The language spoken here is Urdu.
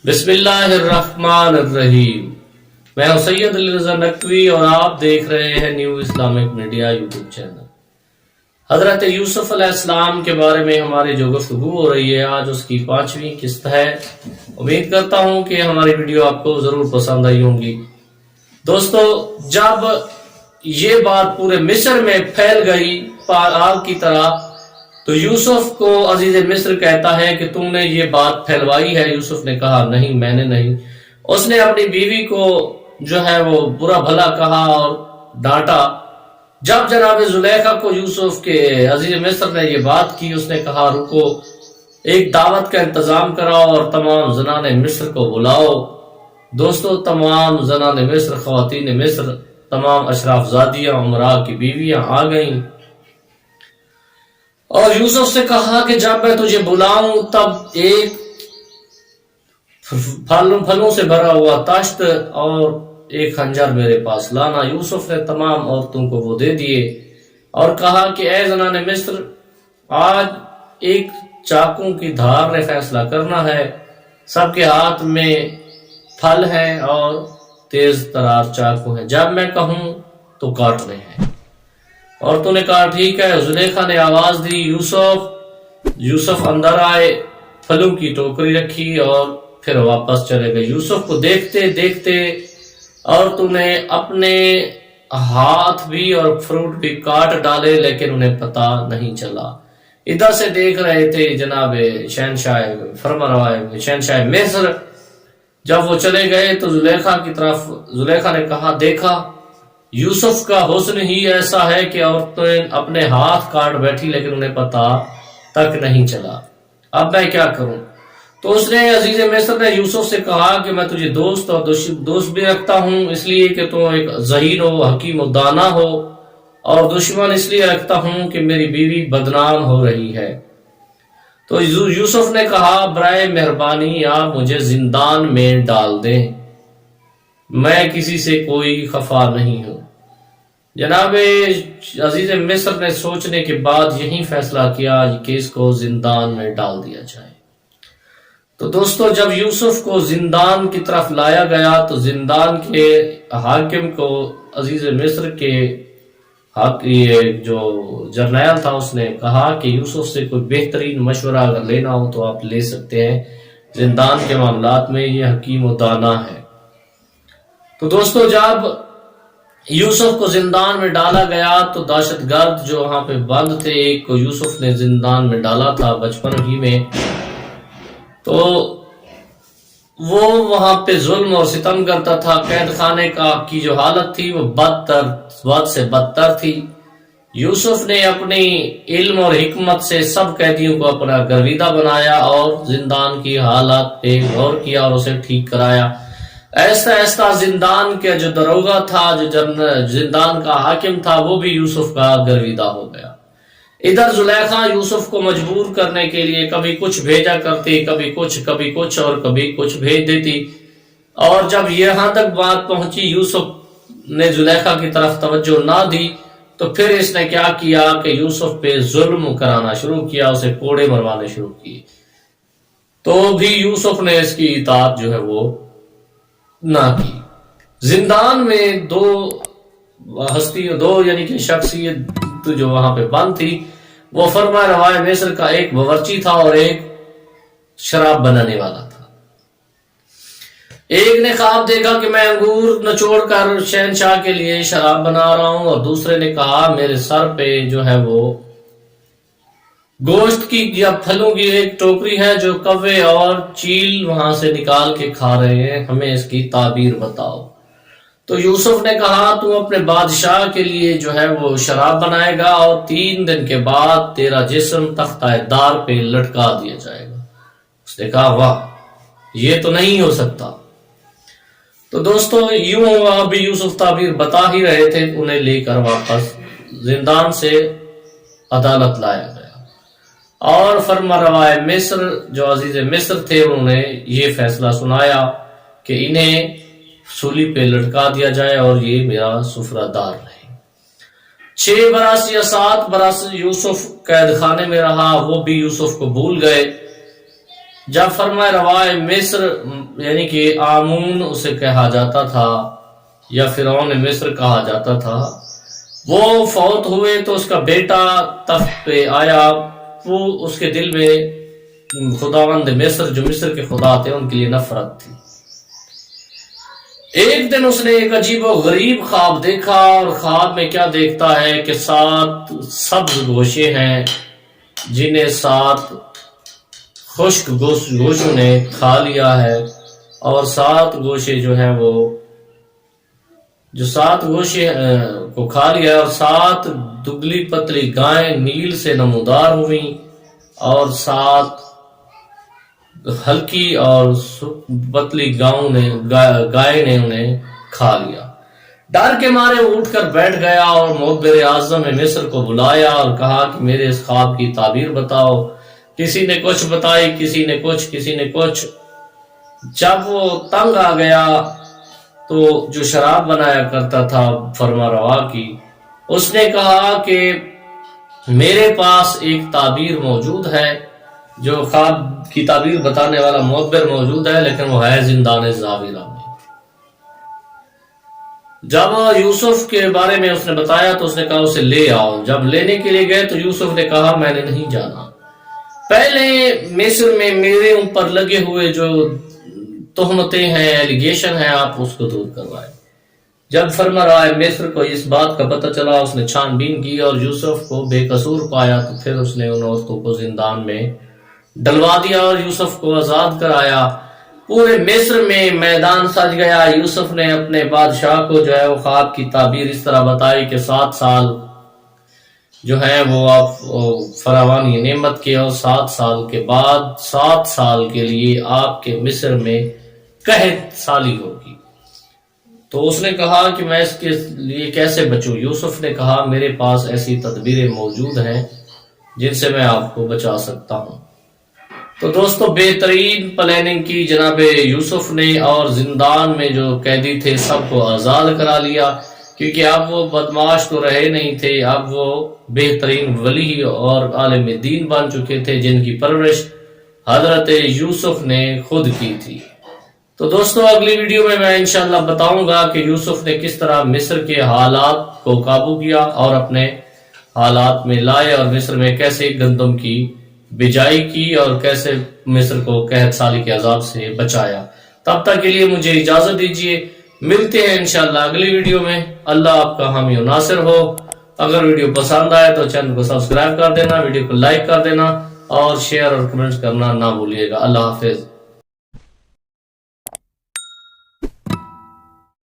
بسم اللہ الرحمن الرحیم۔ میں ہوں سید علی رضا نقوی اور آپ دیکھ رہے ہیں new Islamic media YouTube channel. حضرت یوسف علیہ السلام کے بارے میں ہماری جو گفتگو ہو رہی ہے آج اس کی 5ویں قسط ہے۔ امید کرتا ہوں کہ ہماری ویڈیو آپ کو ضرور پسند آئی ہوں گی۔ دوستو، جب یہ بات پورے مصر میں پھیل گئی آگ کی طرح تو یوسف کو عزیز مصر کہتا ہے کہ تم نے یہ بات پھیلوائی ہے۔ یوسف نے کہا نہیں، میں نے نہیں۔ اس نے اپنی بیوی کو جو ہے وہ برا بھلا کہا اور ڈانٹا۔ جب جناب زلیخا کو یوسف کے عزیز مصر نے یہ بات کی، اس نے کہا رکو، ایک دعوت کا انتظام کراؤ اور تمام زنان مصر کو بلاؤ۔ دوستو، تمام زنان مصر، خواتین مصر، تمام اشراف زادیاں، امراء کی بیویاں آ گئیں اور یوسف سے کہا کہ جب میں تجھے بلاؤں تب ایک پھلوں سے بھرا ہوا تاشت اور ایک خنجر میرے پاس لانا۔ یوسف نے تمام عورتوں کو وہ دے دیے اور کہا کہ اے زنان مصر، آج ایک چاقو کی دھار نے فیصلہ کرنا ہے۔ سب کے ہاتھ میں پھل ہے اور تیز ترار چاقو ہے، جب میں کہوں تو کاٹنے ہیں۔ اور تو نے کہا ٹھیک ہے۔ زلیخا نے آواز دی یوسف اندر آئے، پھلوں کی ٹوکری رکھی اور پھر واپس چلے گئے۔ یوسف کو دیکھتے دیکھتے عورتوں نے اپنے ہاتھ بھی اور فروٹ بھی کاٹ ڈالے، لیکن انہیں پتہ نہیں چلا۔ ادھر سے دیکھ رہے تھے جناب شہنشاہ مصر۔ جب وہ چلے گئے تو زلیخا نے کہا دیکھا، یوسف کا حسن ہی ایسا ہے کہ عورتیں اپنے ہاتھ کاٹ بیٹھی لیکن انہیں پتہ تک نہیں چلا، اب میں کیا کروں؟ تو اس نے عزیز مصر نے یوسف سے کہا کہ میں تجھے دوست اور دوست بھی رکھتا ہوں اس لیے کہ تو ایک ذہین ہو، حکیم و دانا ہو، اور دشمن اس لیے رکھتا ہوں کہ میری بیوی بدنام ہو رہی ہے۔ تو یوسف نے کہا برائے مہربانی آپ مجھے زندان میں ڈال دیں، میں کسی سے کوئی خفا نہیں ہوں۔ جناب عزیز مصر نے سوچنے کے بعد یہی فیصلہ کیا کہ اس کو زندان میں ڈال دیا جائے۔ تو دوستو، جب یوسف کو زندان کی طرف لایا گیا تو زندان کے حاکم کو عزیز مصر کے جو جرنیل تھا اس نے کہا کہ یوسف سے کوئی بہترین مشورہ اگر لینا ہو تو آپ لے سکتے ہیں، زندان کے معاملات میں یہ حکیم و دانا ہے۔ تو دوستو، جب یوسف کو زندان میں ڈالا گیا تو دہشت گرد جو وہاں پہ بند تھے، ایک کو یوسف نے زندان میں ڈالا تھا بچپن ہی میں، تو وہ وہاں پہ ظلم اور ستم کرتا تھا۔ قید خانے کی جو حالت تھی وہ بد سے بدتر تھی۔ یوسف نے اپنی علم اور حکمت سے سب قیدیوں کو اپنا گرویدہ بنایا اور زندان کی حالات پہ غور کیا اور اسے ٹھیک کرایا۔ ایسا ایسا زندان کے جو دروگا تھا، جو زندان کا حاکم تھا، وہ بھی یوسف کا گرویدہ ہو گیا۔ ادھر زلیخا یوسف کو مجبور کرنے کے لیے کبھی کچھ بھیجا کرتی، کبھی کچھ اور کبھی کچھ بھیج دیتی، اور جب یہاں تک بات پہنچی یوسف نے زلیخا کی طرف توجہ نہ دی تو پھر اس نے کیا کیا کہ یوسف پہ ظلم کرانا شروع کیا، اسے کوڑے مروانے شروع کیے۔ تو بھی یوسف نے اس کی اطاعت جو ہے وہ نہ کی۔ زندان میں دو یعنی کہ شخصیت جو وہاں پہ بند تھی، وہ فرما روائے مصر کا ایک باورچی تھا اور ایک شراب بنانے والا تھا۔ ایک نے خواب دیکھا کہ میں انگور نچوڑ کر شہنشاہ کے لیے شراب بنا رہا ہوں، اور دوسرے نے کہا میرے سر پہ جو ہے وہ گوشت کی یا پھلوں کی ایک ٹوکری ہے جو کوے اور چیل وہاں سے نکال کے کھا رہے ہیں، ہمیں اس کی تعبیر بتاؤ۔ تو یوسف نے کہا تو اپنے بادشاہ کے لیے جو ہے وہ شراب بنائے گا اور 3 دن کے بعد تیرا جسم تختہ دار پہ لٹکا دیا جائے گا۔ اس نے کہا واہ، یہ تو نہیں ہو سکتا۔ تو دوستو، یوں ابھی یوسف تعبیر بتا ہی رہے تھے، انہیں لے کر واپس زندان سے عدالت لایا گیا، اور فرما روائے مصر جو عزیز مصر تھے انہوں نے یہ فیصلہ سنایا کہ انہیں سولی پہ لٹکا دیا جائے اور یہ میرا سفرہ دار رہے۔ 6 برس یا 7 برس یوسف قید خانے میں رہا، وہ بھی یوسف کو بھول گئے۔ جب فرمائے روائے مصر یعنی کہ آمون اسے کہا جاتا تھا یا فرعون مصر کہا جاتا تھا، وہ فوت ہوئے تو اس کا بیٹا تخت پہ آیا، وہ اس کے دل میں خداوند مصر جو مصر کے خدا تھے ان کے لیے نفرت تھی۔ ایک دن اس نے ایک عجیب و غریب خواب دیکھا، اور خواب میں کیا دیکھتا ہے کہ 7 سبز گوشے ہیں جنہیں 7 خشک گوشوں نے کھا لیا ہے، اور 7 گوشے جو ہیں وہ جو 7 گوشے کو کھا لیا، اور 7 دبلی پتلی گائیں نیل سے نمودار ہوئیں، اور 7 ہلکی اور پتلی گائے نے انہیں کھا لیا۔ ڈر کے مارے وہ اٹھ کر بیٹھ گیا اور مخبر اعظم مصر کو بلایا اور کہا کہ میرے اس خواب کی تعبیر بتاؤ۔ کسی نے کچھ بتائی، کسی نے کچھ۔ جب وہ تنگ آ گیا تو جو شراب بنایا کرتا تھا فرما روا کی، اس نے کہا کہ میرے پاس ایک تعبیر موجود ہے، جو خواب کی تعبیر بتانے والا مخبر موجود ہے، لیکن وہ ہے زندان زاویہ میں۔ جب یوسف کے بارے میں اس نے بتایا تو اس نے کہا اسے لے آؤ۔ جب لینے کے لیے گئے تو یوسف نے کہا میں نے نہیں جانا، پہلے مصر میں میرے اوپر لگے ہوئے جو تہمتیں ہیں، ایلیگیشن ہیں، آپ اس کو دور کروائے۔ جب فرما رہا ہے مصر کو اس بات کا پتہ چلا، اس نے چھان بین کی اور یوسف کو بے قصور پایا، تو پھر اس نے ان عورتوں کو زندان میں ڈلوا دیا اور یوسف کو آزاد کرایا۔ پورے مصر میں میدان سج گیا۔ یوسف نے اپنے بادشاہ کو جو ہے وہ خواب کی تعبیر اس طرح بتائی کہ 7 سال جو ہے وہ آپ فراوانی نعمت کے، اور 7 سال کے بعد 7 سال کے لیے آپ کے مصر میں قحط سالی ہوگی۔ تو اس نے کہا کہ میں اس کے لیے کیسے بچوں؟ یوسف نے کہا میرے پاس ایسی تدبیریں موجود ہیں جن سے میں آپ کو بچا سکتا ہوں۔ تو دوستو بہترین پلاننگ کی جناب یوسف نے، اور زندان میں جو قیدی تھے سب کو آزاد کرا لیا، کیونکہ اب وہ بدماش تو رہے نہیں تھے، اب وہ بہترین ولی اور عالم دین بن چکے تھے جن کی پرورش حضرت یوسف نے خود کی تھی۔ تو دوستو اگلی ویڈیو میں انشاءاللہ بتاؤں گا کہ یوسف نے کس طرح مصر کے حالات کو قابو کیا اور اپنے حالات میں لائے، اور مصر میں کیسے گندم کی بجائی کی اور کیسے مصر کو قحط سالی کے عذاب سے بچایا۔ تب تک کے لیے مجھے اجازت دیجیے، ملتے ہیں انشاءاللہ اگلی ویڈیو میں۔ اللہ آپ کا حامی و ناصر ہو۔ اگر ویڈیو پسند آئے تو چینل کو سبسکرائب کر دینا، ویڈیو کو لائک کر دینا اور شیئر اور کمنٹ کرنا نہ بھولیے گا۔ اللہ حافظ۔